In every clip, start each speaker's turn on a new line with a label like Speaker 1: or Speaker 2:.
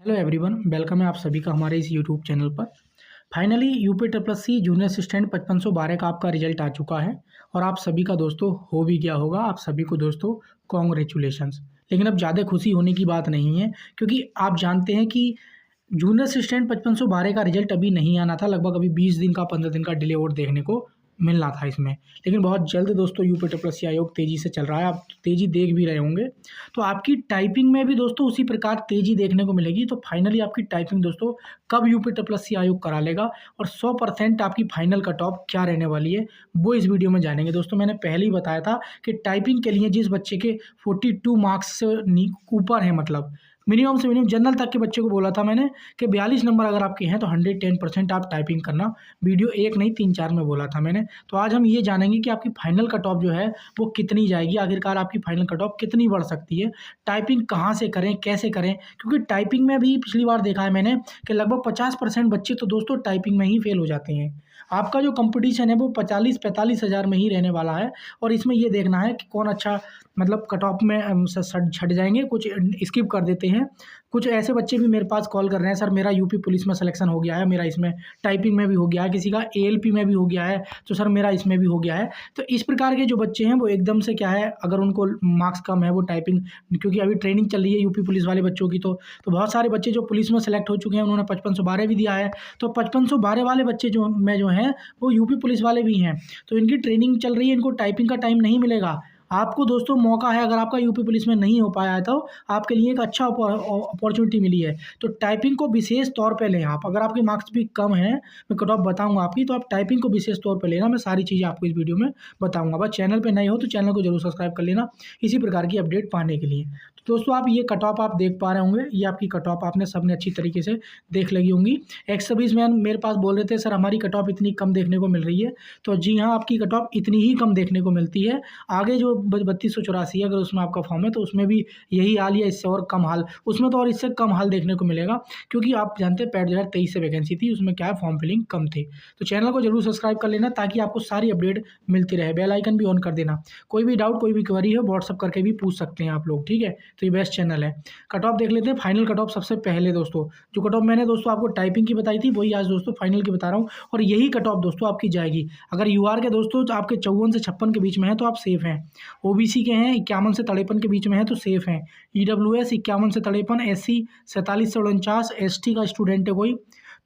Speaker 1: Hello everyone, welcome है आप सभी का हमारे इस यूट्यूब चैनल पर। Finally UP triple C junior assistant 5512 का आपका रिजल्ट आ चुका है और आप सभी का दोस्तों हो भी गया होगा। आप सभी को दोस्तों कॉन्ग्रेचुलेशंस। लेकिन अब ज़्यादा खुशी होने की बात नहीं है, क्योंकि आप जानते हैं कि जूनियर असिस्टेंट 5512 का रिजल्ट अभी नहीं आना था। लगभग अभी 20 दिन का 15 दिन का डिले और देखने को मिलना था इसमें। लेकिन बहुत जल्द दोस्तों यूपी ट्रिपल सी आयोग तेज़ी से चल रहा है, आप तेज़ी देख भी रहे होंगे। तो आपकी टाइपिंग में भी दोस्तों उसी प्रकार तेज़ी देखने को मिलेगी। तो फाइनली आपकी टाइपिंग दोस्तों कब यूपी ट्रिपल सी आयोग करा लेगा और 100% आपकी फाइनल कट ऑफ क्या रहने वाली है, वो इस वीडियो में जानेंगे। दोस्तों मैंने पहले ही बताया था कि टाइपिंग के लिए जिस बच्चे के 42 मार्क्स से ऊपर है, मतलब मिनिमम से मिनिमम जनरल तक के बच्चे को बोला था मैंने कि 42 नंबर अगर आपके हैं तो 110% आप टाइपिंग करना। वीडियो एक नहीं 3-4 में बोला था मैंने। तो आज हम ये जानेंगे कि आपकी फाइनल कट ऑफ जो है वो कितनी जाएगी, आखिरकार आपकी फाइनल कट ऑफ कितनी बढ़ सकती है, टाइपिंग कहाँ से करें, कैसे करें। क्योंकि टाइपिंग में भी पिछली बार देखा है मैंने कि लगभग 50% बच्चे तो दोस्तों टाइपिंग में ही फेल हो जाते हैं। आपका जो कंपटीशन है वो 45-45 हज़ार में ही रहने वाला है और इसमें ये देखना है कि कौन अच्छा मतलब कट ऑफ में छट जाएंगे, कुछ स्किप कर देते हैं। कुछ ऐसे बच्चे भी मेरे पास कॉल कर रहे हैं, सर मेरा यूपी पुलिस में सिलेक्शन हो गया है, मेरा इसमें टाइपिंग में भी हो गया है, किसी का एएलपी में भी हो गया है, तो सर मेरा इसमें भी हो गया है। तो इस प्रकार के जो बच्चे हैं वो एकदम से क्या है, अगर उनको मार्क्स कम है वो टाइपिंग, क्योंकि अभी ट्रेनिंग चल रही है यूपी पुलिस वाले बच्चों की, तो बहुत सारे बच्चे जो पुलिस में सेलेक्ट हो चुके हैं उन्होंने 5512 भी दिया है। तो 5512 वाले बच्चे जो हैं वो यूपी पुलिस वाले भी हैं। तो इनकी ट्रेनिंग चल रही है, इनको टाइपिंग का टाइम नहीं मिलेगा। आपको दोस्तों मौका है, अगर आपका यूपी पुलिस में नहीं हो पाया है तो आपके लिए एक अच्छा अपॉर्चुनिटी मिली है। तो टाइपिंग को विशेष तौर पे लें आप। अगर आपके मार्क्स भी कम हैं, मैं कट ऑफ बताऊंगा आपकी, तो आप टाइपिंग को विशेष तौर पे लेना। मैं सारी चीज़ें आपको इस वीडियो में बताऊंगा। बस चैनल पे नए हो तो चैनल को जरूर सब्सक्राइब कर लेना इसी प्रकार की अपडेट पाने के लिए। तो दोस्तों आप ये कट ऑफ आप देख पा रहे होंगे, ये आपकी कट ऑफ आपने सबने अच्छी तरीके से देख लगी होंगी। एक्स सर्विस मैन मेरे पास बोल रहे थे सर हमारी कट ऑफ इतनी कम देखने को मिल रही है। तो जी हाँ, आपकी कट ऑफ इतनी ही कम देखने को मिलती है। आगे जो 3284 है, अगर उसमें आपका फॉर्म है तो उसमें भी यही हाल या इससे और कम हाल, उसमें तो और इससे कम हाल देखने को मिलेगा। क्योंकि आप जानते हैं पैट 2023 से वैकेंसी थी, उसमें क्या है फॉर्म फिलिंग कम थी। तो चैनल को जरूर सब्सक्राइब कर लेना ताकि आपको सारी अपडेट मिलती रहे। बेल आइकन भी ऑन कर देना। कोई भी डाउट कोई भी क्वेरी है व्हाट्सअप करके भी पूछ सकते हैं आप लोग, ठीक है। तो ये बेस्ट चैनल है। कट ऑफ देख लेते हैं फाइनल कट ऑफ। सबसे पहले दोस्तों जो कट ऑफ मैंने दोस्तों आपको टाइपिंग की बताई थी वही आज दोस्तों फाइनल की बता रहा हूँ, और यही कट ऑफ दोस्तों आपकी जाएगी। अगर यूआर के दोस्तों तो आपके 54 से 56 के बीच में है तो आप सेफ हैं। ओबीसी के हैं 51 से 53 के बीच में है तो सेफ हैं। ईडब्ल्यूएस 51 से 53, एससी 47 से 49, एसटी का स्टूडेंट है कोई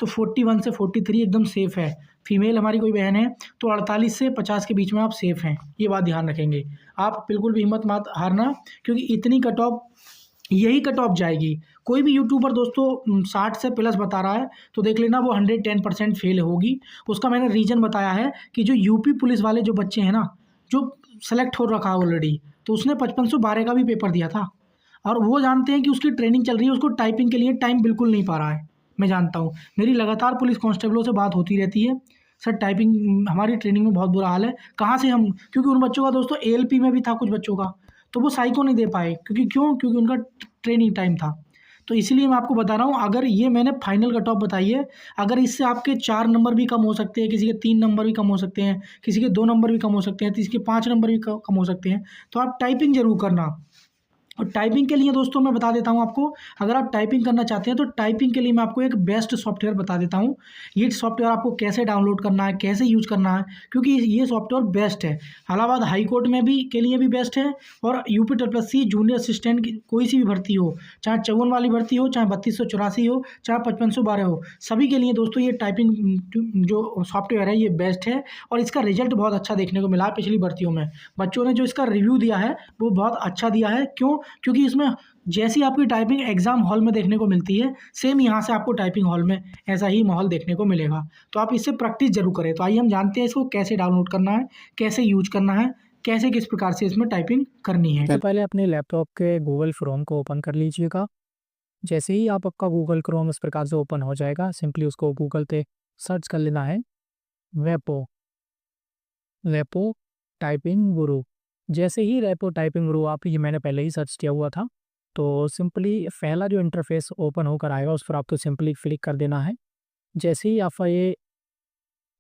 Speaker 1: तो 41 से 43 एकदम सेफ है। फीमेल हमारी कोई बहन है तो 48 से 50 के बीच में आप सेफ हैं। ये बात ध्यान रखेंगे आप, बिल्कुल भी हिम्मत मत हारना, क्योंकि इतनी कट ऑफ, यही कट ऑफ जाएगी। कोई भी यूट्यूबर दोस्तों 60 से प्लस बता रहा है तो देख लेना वो 110% फेल होगी। उसका मैंने रीज़न बताया है कि जो यूपी पुलिस वाले जो बच्चे हैं ना, जो सेलेक्ट हो रखा है ऑलरेडी, तो उसने 5512 का भी पेपर दिया था और वो जानते हैं कि उसकी ट्रेनिंग चल रही है, उसको टाइपिंग के लिए टाइम बिल्कुल नहीं पा रहा है। मैं जानता हूँ, मेरी लगातार पुलिस कांस्टेबलों से बात होती रहती है, सर टाइपिंग हमारी ट्रेनिंग में बहुत बुरा हाल है, कहाँ से हम, क्योंकि उन बच्चों का दोस्तों एएलपी में भी था कुछ बच्चों का, तो वो साइको नहीं दे पाए, क्योंकि उनका ट्रेनिंग टाइम था। तो इसीलिए मैं आपको बता रहा हूँ, अगर ये मैंने फाइनल कट ऑफ बताई है, अगर इससे आपके 4 नंबर भी कम हो सकते हैं, किसी के 3 नंबर भी कम हो सकते हैं, किसी के 2 नंबर भी कम हो सकते हैं, किसी के 5 नंबर भी कम हो सकते हैं, तो आप टाइपिंग जरूर करना। और टाइपिंग के लिए दोस्तों मैं बता देता हूँ आपको, अगर आप टाइपिंग करना चाहते हैं तो टाइपिंग के लिए मैं आपको एक बेस्ट सॉफ्टवेयर बता देता हूँ। ये सॉफ्टवेयर आपको कैसे डाउनलोड करना है, कैसे यूज करना है, क्योंकि ये सॉफ्टवेयर बेस्ट है। इलाहाबाद हाई कोर्ट में भी के लिए भी बेस्ट है, और UP triple C junior assistant की कोई सी भी भर्ती हो, चाहे 54 वाली भर्ती हो, चाहे 3284 हो, चाहे 5512 हो, सभी के लिए दोस्तों ये टाइपिंग जो सॉफ्टवेयर है ये बेस्ट है। और इसका रिजल्ट बहुत अच्छा देखने को मिला है पिछली भर्तियों में। बच्चों ने जो इसका रिव्यू दिया है वो बहुत अच्छा दिया है। क्यों? क्योंकि इसमें जैसी आपकी टाइपिंग एग्जाम हॉल में देखने को मिलती है, सेम यहाँ से आपको टाइपिंग हॉल में ऐसा ही माहौल देखने को मिलेगा। तो आप इससे प्रैक्टिस जरूर करें। तो आइए हम जानते हैं इसको कैसे डाउनलोड करना है, कैसे यूज करना है, कैसे किस प्रकार से इसमें टाइपिंग करनी है।
Speaker 2: सबसे पहले अपने लैपटॉप के गूगल क्रोम को ओपन कर लीजिएगा। जैसे ही आपका गूगल क्रोम इस प्रकार से ओपन हो जाएगा, सिंपली उसको गूगल पे सर्च कर लेना है रेपो रेपो टाइपिंग गुरु। जैसे ही रेपो टाइपिंग गुरु आप, ये मैंने पहले ही सर्च किया हुआ था, तो सिंपली पहला जो इंटरफेस ओपन होकर आएगा उस पर आपको सिंपली क्लिक कर देना है। जैसे ही आपका ये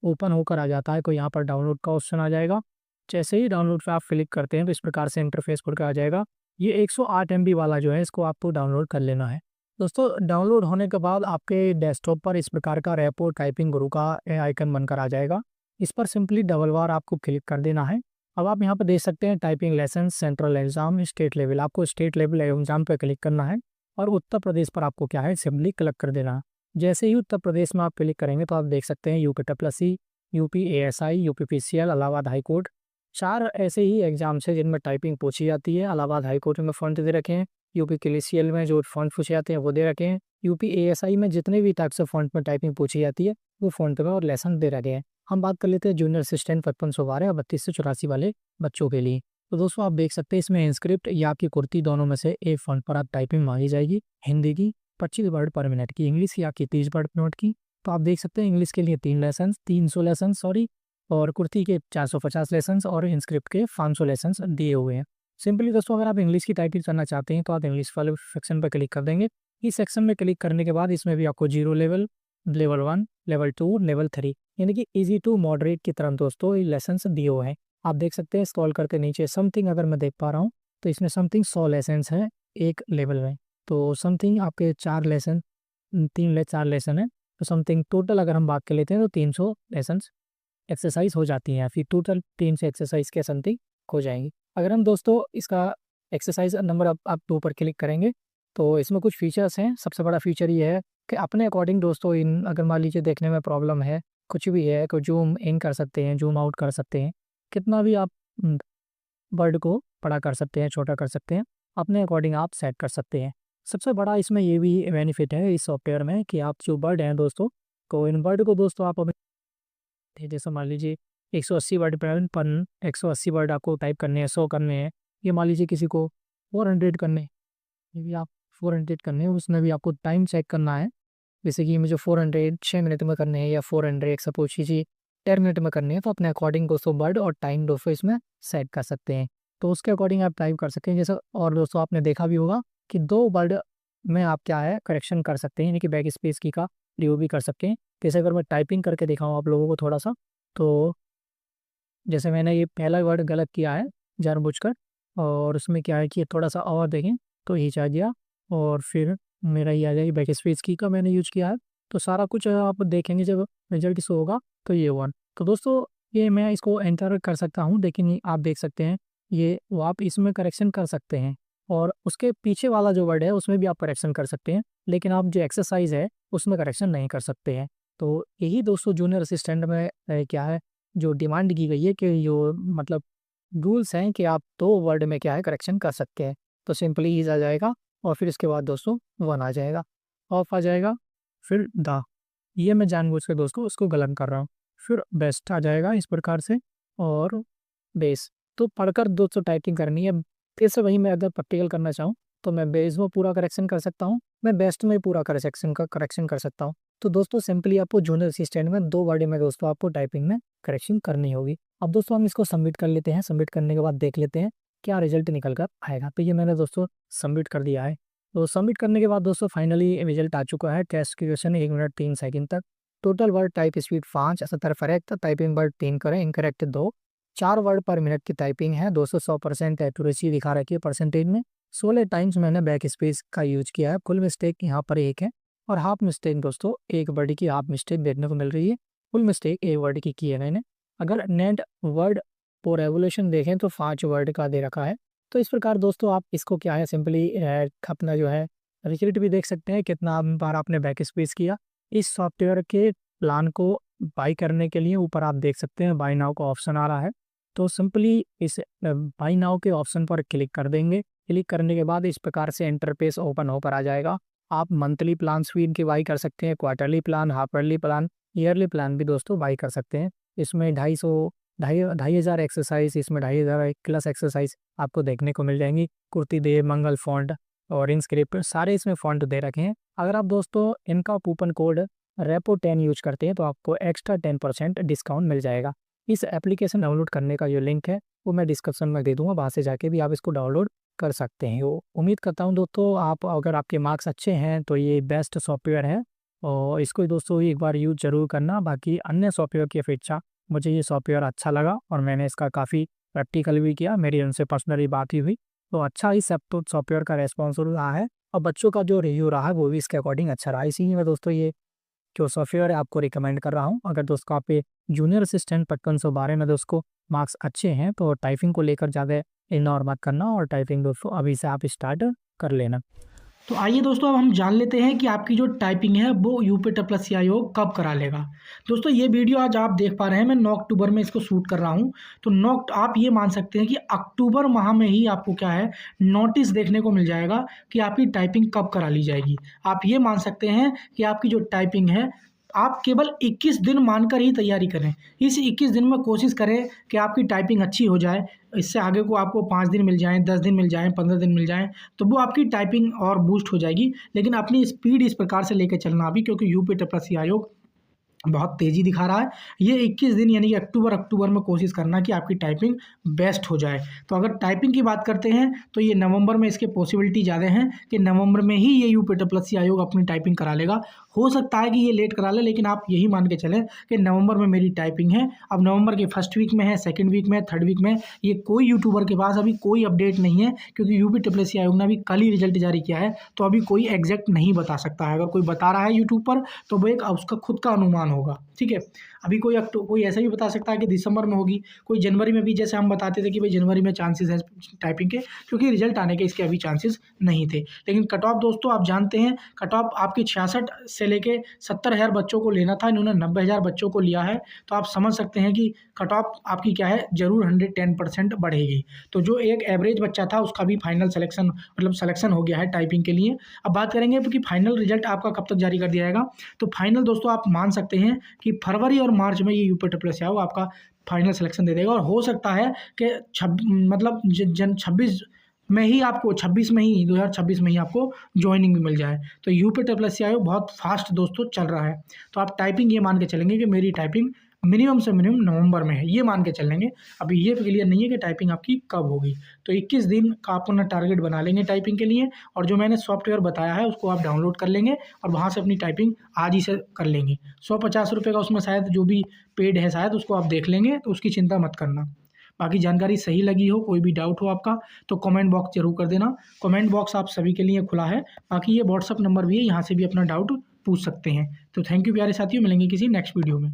Speaker 2: ओपन होकर आ जाता है तो यहाँ पर डाउनलोड का ऑप्शन आ जाएगा। जैसे ही डाउनलोड पे आप क्लिक करते हैं तो इस प्रकार से इंटरफेस खुल कर आ जाएगा। ये 108 MB वाला जो है इसको आपको डाउनलोड कर लेना है। दोस्तों डाउनलोड होने के बाद आपके डेस्कटॉप पर इस प्रकार का रेपो टाइपिंग गुरु का आइकन बनकर आ जाएगा। इस पर सिंपली डबल बार आपको क्लिक कर देना है। अब आप यहाँ पर देख सकते हैं typing lesson, central exam, state level. आपको स्टेट लेवल एग्जाम पर क्लिक करना है और उत्तर प्रदेश पर आपको क्या है सिंपली क्लिक कर देना है। जैसे ही उत्तर प्रदेश में आप क्लिक करेंगे तो आप देख सकते हैं UP UP ASI, UP PCL, Allahabad high court, 4 ऐसे ही एग्जाम्स हैं जिनमें टाइपिंग पूछी जाती है। इलाहाबाद हाईकोर्ट में फॉन्ट दे रखे हैं, यूपी केसीएल में जो फॉन्ट पूछे जाते हैं वो दे रखे हैं, यूपी एएसआई में जितने भी टाइप्स ऑफ फॉन्ट में टाइपिंग पूछी जाती है वो फॉन्ट में और लेसन दे रखे हैं। हम बात कर लेते हैं जूनियर असिस्टेंट 5512 और 3284 वाले बच्चों के लिए। तो दोस्तों आप देख सकते हैं इसमें इंस्क्रिप्ट या आपकी कुर्ती दोनों में से एक फॉन्ट पर आप टाइपिंग मांगी जाएगी। हिंदी की 25 वर्ड पर मिनट की, इंग्लिश की आपकी 30 वर्ड पर मिनट की। तो आप देख सकते हैं इंग्लिश के लिए 300 लेसन और कुर्ती के 450 लेसन और इंस्क्रिप्ट के 500 लेसन दिए हुए हैं। सिंपली दोस्तों अगर आप इंग्लिश की टाइपिंग करना चाहते हैं तो आप इंग्लिश वाले सेक्शन पर क्लिक कर देंगे। इस सेक्शन में क्लिक करने के बाद इसमें भी आपको 0 लेवल, लेवल 1, लेवल 2, लेवल 3 यानी कि ईजी टू मॉडरेट की तरह दोस्तों ये लेसन दिए हुए हैं। आप देख सकते हैं स्क्रॉल करके नीचे समथिंग अगर मैं देख पा रहा हूँ तो इसमें समथिंग 100 लेसन है एक लेवल में। तो समथिंग आपके 4 लेसन, 4 लेसन है। तो समथिंग टोटल अगर हम बात कर लेते हैं तो 300 लेसन एक्सरसाइज हो जाती हैं, फिर टोटल 300 एक्सरसाइज के समथिंग हो जाएंगी। अगर हम दोस्तों इसका एक्सरसाइज नंबर आप 2 पर क्लिक करेंगे तो इसमें कुछ फीचर्स हैं। सबसे बड़ा फीचर ये है कि अपने अकॉर्डिंग दोस्तों इन अगर मान लीजिए देखने में प्रॉब्लम है, कुछ भी है, को जूम इन कर सकते हैं, जूम आउट कर सकते हैं, कितना भी आप वर्ड को बड़ा कर सकते हैं, छोटा कर सकते हैं, अपने अकॉर्डिंग आप सेट कर सकते हैं। सबसे बड़ा इसमें ये भी बेनिफिट है इस सॉफ्टवेयर में कि आप जो वर्ड हैं दोस्तों को इन वर्ड को दोस्तों आप जैसे मान लीजिए 180 वर्ड पर 180 वर्ड आपको टाइप करने हैं, 100 करने हैं। ये मान लीजिए किसी को 400 करने, ये भी आप 400 करने हैं, उसमें भी आपको टाइम चेक करना है। जैसे कि मुझे 400 6 मिनट में करने हैं या 400 सपोज कीजिए 10 मिनट में करने हैं, तो अपने अकॉर्डिंग दोस्तों वर्ड और टाइम दोस्तों इसमें सेट कर सकते हैं। तो उसके अकॉर्डिंग आप टाइप कर सकते हैं। जैसे और दोस्तों आपने देखा भी होगा कि 2 वर्ड में आप क्या है करेक्शन कर सकते हैं, यानी कि बैक स्पेस की का प्रयोग भी कर सकते हैं। जैसे अगर मैं टाइपिंग करके दिखाऊँ आप लोगों को थोड़ा सा, तो जैसे मैंने ये पहला वर्ड गलत किया है जानबूझकर, और उसमें क्या है कि थोड़ा सा और देखें तो ये आ गया और फिर मेरा ये आ जाएगी बैक स्पेस की का मैंने यूज किया है। तो सारा कुछ आप देखेंगे जब रिजल्ट शो होगा तो ये वन। तो दोस्तों ये मैं इसको एंटर कर सकता हूँ, लेकिन आप देख सकते हैं ये वो आप इसमें करेक्शन कर सकते हैं और उसके पीछे वाला जो वर्ड है उसमें भी आप करेक्शन कर सकते हैं, लेकिन आप जो एक्सरसाइज है उसमें करेक्शन नहीं कर सकते हैं। तो यही दोस्तों जूनियर असिस्टेंट में क्या है जो डिमांड की गई है कि जो मतलब रूल्स हैं कि आप 2 वर्ड में क्या है करेक्शन कर सकते हैं। तो सिंपली इज आ जाएगा और फिर इसके बाद दोस्तों वन आ जाएगा, ऑफ आ जाएगा, फिर द, ये मैं जानबूझ के दोस्तों उसको गलत कर रहा हूँ, फिर बेस्ट आ जाएगा इस प्रकार से, और बेस। तो पढ़कर दोस्तों टाइपिंग करनी है। फिर से वही मैं अगर प्रैक्टिकल करना चाहूँ तो मैं बेस में पूरा करेक्शन कर सकता हूँ, मैं बेस्ट में पूरा करेक्शन कर सकता हूँ। तो दोस्तों सिंपली आपको जूनियर असिस्टेंट में 2 वर्ड में दोस्तों आपको टाइपिंग में करेक्शन करनी होगी। अब दोस्तों हम इसको सबमिट कर लेते हैं। सबमिट करने के बाद देख लेते हैं क्या रिजल्ट निकल कर आएगा। तो ये मैंने दोस्तों सबमिट कर दिया है। तो सबमिट करने के बाद दोस्तों फाइनली रिजल्ट आ चुका है। टेस्ट क्वेश्चन 1 मिनट 3 सेकंड तक, total word type speed 5, 70 correct, typing word 3 करें, इनकरेक्ट 2, 4 वर्ड पर मिनट की टाइपिंग है, 200% एक्यूरेसी दिखा रखी है परसेंटेज में। 16 टाइम्स मैंने बैक स्पेस का यूज किया है। फुल मिस्टेक यहाँ पर 1 है और हाफ मिस्टेक दोस्तों 1 वर्ड की हाफ मिस्टेक देखने को मिल रही है। फुल मिस्टेक 1 वर्ड की है मैंने। अगर नेट वर्ड और रेवोल्यूशन देखें तो 5 वर्ड का दे रखा है। तो इस प्रकार दोस्तों आप इसको क्या है सिंपली अपना जो है रिजल्ट भी देख सकते हैं कितना बार आपने बैक स्पेस किया। इस सॉफ्टवेयर के प्लान को बाई करने के लिए ऊपर आप देख सकते हैं बाई नाउ का ऑप्शन आ रहा है। तो सिंपली इस बाई नाउ के ऑप्शन पर क्लिक कर देंगे। क्लिक करने के बाद इस प्रकार से इंटरफेस ओपन होकर आ जाएगा। आप मंथली प्लान भी इनके बाई कर सकते हैं, quarterly plan, half yearly plan, yearly plan भी दोस्तों बाई कर सकते हैं। इसमें 2,500 एक्सरसाइज, इसमें 2,500 प्लस एक्सरसाइज आपको देखने को मिल जाएंगी। कुर्ती दे, मंगल फॉन्ट और इंस्क्रिप्ट सारे इसमें फॉन्ट दे रखे हैं। अगर आप दोस्तों इनका कूपन कोड रेपो 10 यूज करते हैं तो आपको एक्स्ट्रा 10% डिस्काउंट मिल जाएगा। इस एप्लीकेशन डाउनलोड करने का जो लिंक है वो मैं डिस्क्रिप्शन में दे दूंगा, वहाँ से जाके भी आप इसको डाउनलोड कर सकते हैं। वो उम्मीद करता हूँ दोस्तों आप अगर आपके मार्क्स अच्छे हैं तो ये बेस्ट सॉफ्टवेयर है और इसको दोस्तों एक बार यूज जरूर करना। बाकी अन्य सॉफ्टवेयर की अपेक्षा मुझे ये सॉफ्टवेयर अच्छा लगा और मैंने इसका काफ़ी प्रैक्टिकल भी किया, मेरी उनसे पर्सनली बात ही हुई। तो अच्छा ही सब तो सॉफ्टवेयर का रेस्पॉन्स रहा है और बच्चों का जो रिव्यू रहा है वो भी इसके अकॉर्डिंग अच्छा रहा। इसीलिए मैं दोस्तों ये जो सॉफ्टवेयर है आपको रिकमेंड कर रहा हूँ। अगर दोस्तों आप जूनियर असिस्टेंट 5512 में दोस्तों मार्क्स अच्छे हैं तो टाइपिंग को लेकर ज़्यादा इग्नोर मत करना और टाइपिंग दोस्तों अभी से आप स्टार्ट कर लेना।
Speaker 1: तो आइए दोस्तों, अब हम जान लेते हैं कि आपकी जो टाइपिंग है वो यूपीएससी आयोग कब करा लेगा। दोस्तों ये वीडियो आज आप देख पा रहे हैं, मैं 9 अक्टूबर में इसको शूट कर रहा हूँ। तो 9 आप ये मान सकते हैं कि अक्टूबर माह में ही आपको क्या है, नोटिस देखने को मिल जाएगा कि आपकी टाइपिंग कब करा ली जाएगी। आप ये मान सकते हैं कि आपकी जो टाइपिंग है, आप केवल 21 दिन मानकर ही तैयारी करें। इस 21 दिन में कोशिश करें कि आपकी टाइपिंग अच्छी हो जाए। इससे आगे को आपको 5 दिन मिल जाएँ, 10 दिन मिल जाएँ, 15 दिन मिल जाएँ, तो वो आपकी टाइपिंग और बूस्ट हो जाएगी। लेकिन अपनी स्पीड इस प्रकार से लेके चलना अभी, क्योंकि यूपीएससी आयोग बहुत तेज़ी दिखा रहा है। ये 21 दिन यानी कि अक्टूबर में कोशिश करना कि आपकी टाइपिंग बेस्ट हो जाए। तो अगर टाइपिंग की बात करते हैं तो ये नवंबर में इसके पॉसिबिलिटी ज़्यादा हैं कि नवंबर में ही ये यूपीएससी आयोग अपनी टाइपिंग करा लेगा। हो सकता है कि ये लेट करा ले, लेकिन आप यही मान के चलें कि नवंबर में मेरी टाइपिंग है। अब नवंबर के फर्स्ट वीक में है, सेकंड वीक में, थर्ड वीक में, ये कोई यूट्यूबर के पास अभी कोई अपडेट नहीं है, क्योंकि यूपीएससी आयोग ने अभी कल ही रिजल्ट जारी किया है। तो अभी कोई एग्जैक्ट नहीं बता सकता है। अगर कोई बता रहा है यूट्यूब पर तो वो एक उसका खुद का अनुमान होगा, ठीक है। अभी कोई ऐसा भी बता सकता है कि दिसंबर में होगी, कोई जनवरी में भी, जैसे हम बताते थे कि भाई जनवरी में चांसेस हैं टाइपिंग के, क्योंकि रिजल्ट आने के इसके अभी चांसेस नहीं थे। लेकिन कट ऑफ दोस्तों आप जानते हैं, कट ऑफ आपकी 66 से लेके 70,000 बच्चों को लेना था, इन्होंने 90,000 बच्चों को लिया है। तो आप समझ सकते हैं कि कट ऑफ आपकी क्या है, जरूर 110% बढ़ेगी। तो जो एक एवरेज बच्चा था उसका भी फाइनल सिलेक्शन मतलब सिलेक्शन हो गया है टाइपिंग के लिए। अब बात करेंगे कि फाइनल रिजल्ट आपका कब तक जारी कर दिया जाएगा। तो फाइनल दोस्तों आप मान सकते हैं कि फरवरी और मार्च में ये यूपीएससी आयोग आपका फाइनल सिलेक्शन दे देगा। और हो सकता है कि 26 में ही आपको 2026 में ही आपको ज्वाइनिंग भी मिल जाए। तो यूपीएससी आयोग बहुत फास्ट दोस्तों चल रहा है। तो आप टाइपिंग ये मान के चलेंगे कि मेरी टाइपिंग मिनिमम से मिनिमम नवंबर में है, ये मान के चलेंगे। अभी ये क्लियर नहीं है कि टाइपिंग आपकी कब होगी। तो 21 दिन का आप अपना टारगेट बना लेंगे टाइपिंग के लिए, और जो मैंने सॉफ्टवेयर बताया है उसको आप डाउनलोड कर लेंगे और वहाँ से अपनी टाइपिंग आज ही से कर लेंगे। 150 रुपये का उसमें शायद जो भी पेड है शायद उसको आप देख लेंगे, तो उसकी चिंता मत करना। बाकी जानकारी सही लगी हो, कोई भी डाउट हो आपका, तो कमेंट बॉक्स जरूर कर देना। कमेंट बॉक्स आप सभी के लिए खुला है। बाकी ये व्हाट्सअप नंबर भी है, यहाँ से भी अपना डाउट पूछ सकते हैं। तो थैंक यू प्यारे साथियों, मिलेंगे किसी नेक्स्ट वीडियो में।